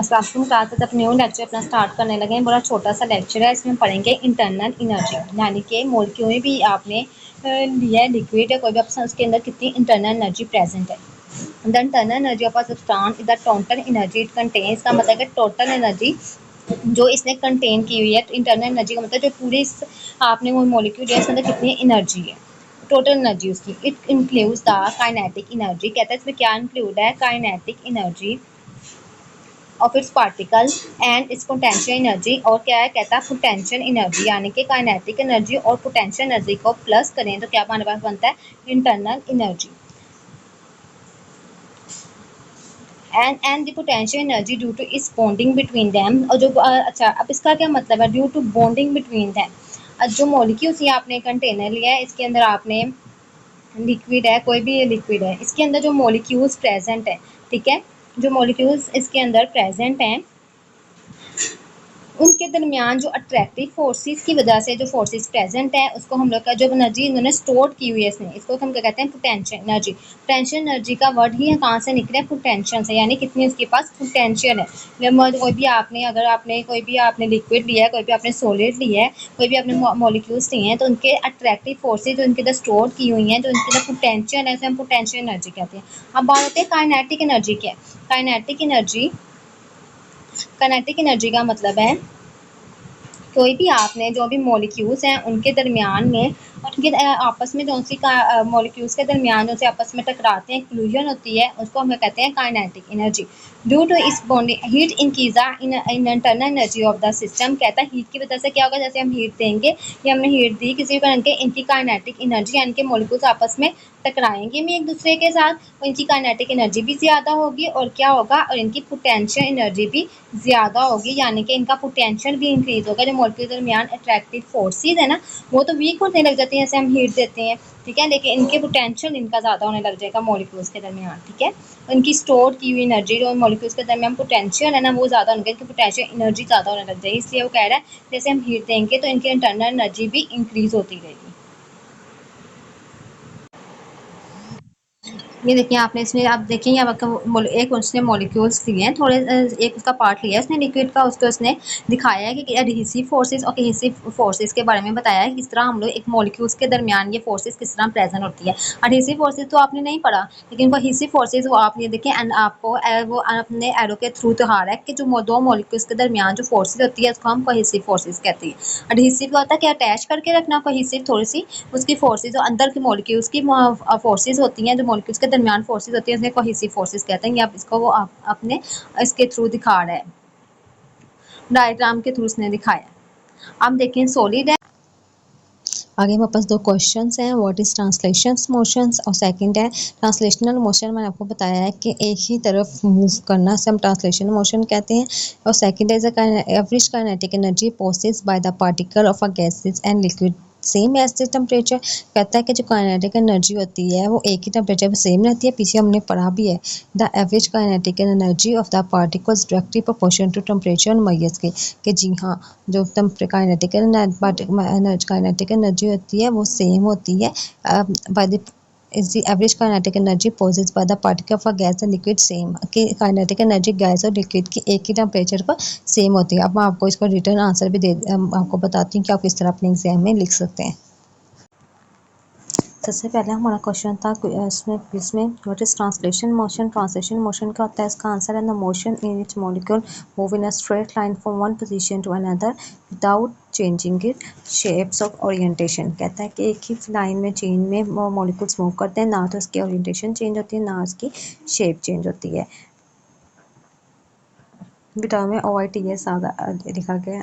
अस्सलाम वालेकुम क्लास तक न्यू लेक्चर अपना स्टार्ट करने लगे हैं। बड़ा छोटा सा लेक्चर है, इसमें पढ़ेंगे इंटरनल एनर्जी, यानी कि मॉलिक्यूल में भी आपने लिया है लिक्विड है कोई भी ऑप्शन, उसके अंदर कितनी इंटरनल एनर्जी प्रेजेंट है। The internal energy of a substance is the total energy it contains, का मतलब है टोटल एनर्जी जो इसने कंटेन की हुई है। इंटरनल एनर्जी का मतलब जो पूरी आपने वो मॉलिक्यूल है इसके अंदर कितनी एनर्जी है, टोटल एनर्जी उसकी। It includes the kinetic energy, कहता है इसमें क्या इंक्लूड है, kinetic energy of its particle and its potential energy. और क्या है, कहता है पोटेंशियल एनर्जी, यानी कि काइनेटिक एनर्जी और पोटेंशियल एनर्जी को प्लस करें तो क्या हमारे पास बनता है, internal energy. And the potential energy due to इस बॉन्डिंग बिटवीन दैम। और जो अच्छा, अब इसका क्या मतलब है, due to bonding between them. जो मॉलिक्यूल्स ये आपने कंटेनर लिया है, इसके अंदर आपने लिक्विड है, कोई भी लिक्विड है, इसके अंदर जो मॉलिक्यूल्स प्रेजेंट है, ठीक है, जो मॉलिक्यूल्स इसके अंदर प्रेजेंट हैं उनके दरमियान जो अट्रैक्टिव फोर्सेस की वजह से जो फोर्सेस प्रेजेंट है उसको हम लोग का जो एनर्जी इन्होंने स्टोर की हुई है इसने, इसको हम क्या कहते हैं, पोटेंशियल एनर्जी। पोटेंशियल एनर्जी का वर्ड ही कहाँ से निकले, पोटेंशियल से, यानी कितनी उसके पास पोटेंशियल है। कोई भी आपने अगर आपने कोई भी आपने लिक्विड लिया है, कोई भी आपने सॉलिड लिया है, कोई भी आपने मॉलिक्यूल्स लिए हैं, तो उनके अट्रैक्टिव फोर्सेज जो उनके अंदर स्टोर की हुई हैं, जो उनके अंदर पोटेंशियल है, उसे हम पोटेंशियल एनर्जी कहते हैं। अब बात होती है काइनेटिक एनर्जी की। काइनेटिक एनर्जी का मतलब है कोई भी आपने जो भी मॉलिक्यूल्स हैं उनके दरमियान में और उनके आपस में जो सी मॉलिक्यूल्स के दरमियान जो से आपस में टकराते हैं, क्लूजन होती है, उसको हम कहते हैं काइनेटिक एनर्जी। ड्यू टू इस bonding heat increase in internal energy of the system, कहता है हीट की वजह से क्या होगा, जैसे हम हीट देंगे या हमने हीट दी किसी भी कारण के, इनकी काइनेटिक एनर्जी यानी कि मॉलिक्यूल्स आपस में टकराएंगे भी एक दूसरे के साथ, और इनकी काइनेटिक एनर्जी भी ज़्यादा होगी, और क्या होगा, और इनकी पोटेंशियल एनर्जी भी ज़्यादा होगी, यानी कि इनका पोटेंशियल भी इंक्रीज होगा। जो मॉलिक्यूल के दरमियान अट्रैक्टिव फोर्सेज है ना, वो तो वीक होने लग जाती हैं जैसे हम हीट देते हैं, ठीक है, लेकिन इनके पोटेंशियल इनका ज़्यादा होने लग जाएगा मॉलिक्यूल्स के दरमियान, ठीक है। इनकी स्टोर की हुई एनर्जी जो मॉलिक्यूल्स के दरमियान पोटेंशियल है ना, वो ज़्यादा होने, इनकी पोटेंशियल एनर्जी ज़्यादा होने लग जाएगी, इसलिए वो कह रहा है जैसे हम हीट देंगे तो इनकी इंटरनल एनर्जी भी इंक्रीज होती रहेगी। ये देखिए आपने इसमें आप देखेंगे आपका एक उसने मॉलिक्यूल्स लिए हैं, थोड़े एक उसका पार्ट लिया है उसने लिक्विड का, उसको उसने दिखाया है कि एडहेसिव फोर्सेस और कोहेसिव फोर्सेस के बारे में बताया है, किस तरह हम लोग एक मॉलिक्यूल्स के दरमियान ये फोर्सेस किस तरह प्रेजेंट होती है। एडहेसिव फोर्सेस तो आपने नहीं पढ़ा, लेकिन कोहेसिव फोर्सेस वो आप ये देखें एंड आपको वो अपने एरो के थ्रू दिखा रहा है कि जो दो मॉलिक्यूल्स के दरमियान जो फोर्सेस होती है उसको हम कोहेसिव फोर्सेस कहते हैं। एडहेसिव होता है कि अटैच करके रखना, कोहेसिव थोड़ी सी उसकी फोर्सेज जो अंदर के मॉलिक्यूल्स की फोर्सेज होती हैं, जो मॉलिक्यूल्स के दरमियान फोर्सेज होती हैं, उसमें कोहेसिव फोर्सेज कहते हैं। आप इसको वो आप अपने इसके थ्रू दिखा रहा है, डायग्राम के थ्रू उसने दिखाया। अब देखें सॉलिड है, आगे हमारे पास दो क्वेश्चंस हैं, व्हाट इज ट्रांसलेशन मोशंस, और सेकंड है ट्रांसलेशनल मोशन। मैंने आपको बताया है कि एक ही तरफ मूव करना से हम ट्रांसलेशन मोशन कहते हैं। और second is average kinetic energy possessed by the particle of a gases and liquid same as the temperature. कहता है कि जो काइनेटिक एनर्जी होती है वो एक ही टेम्परेचर पर सेम रहती है, पीछे हमने पढ़ा भी है। The average kinetic energy of the particles directly proportional to temperature मैयस के, कि जी हाँ, जो काइनेटिक एनर्जी होती है वो सेम होती है by the is the average kinetic energy possessed by the particle of a gas and liquid same, कि काइनेटिक एनर्जी गैस और लिक्विड की एक ही टेम्परेचर पर सेम होती है। अब मैं आपको इसका रिटर्न आंसर भी आपको बताती हूँ कि आप किस तरह अपने एग्जाम में लिख सकते हैं। सबसे पहले हमारा क्वेश्चन था इसमें what is translation motion. Translation motion क्या होता है, इसका आंसर है the motion in which molecule move in a straight line from one position to another without changing it shapes of orientation. कहता है कि एक ही लाइन में चेंज में मॉलिक्यूल्स मूव करते हैं, ना तो उसकी ओरिएंटेशन चेंज होती है ना उसकी शेप चेंज होती है। बेटा में OITS लिखा गया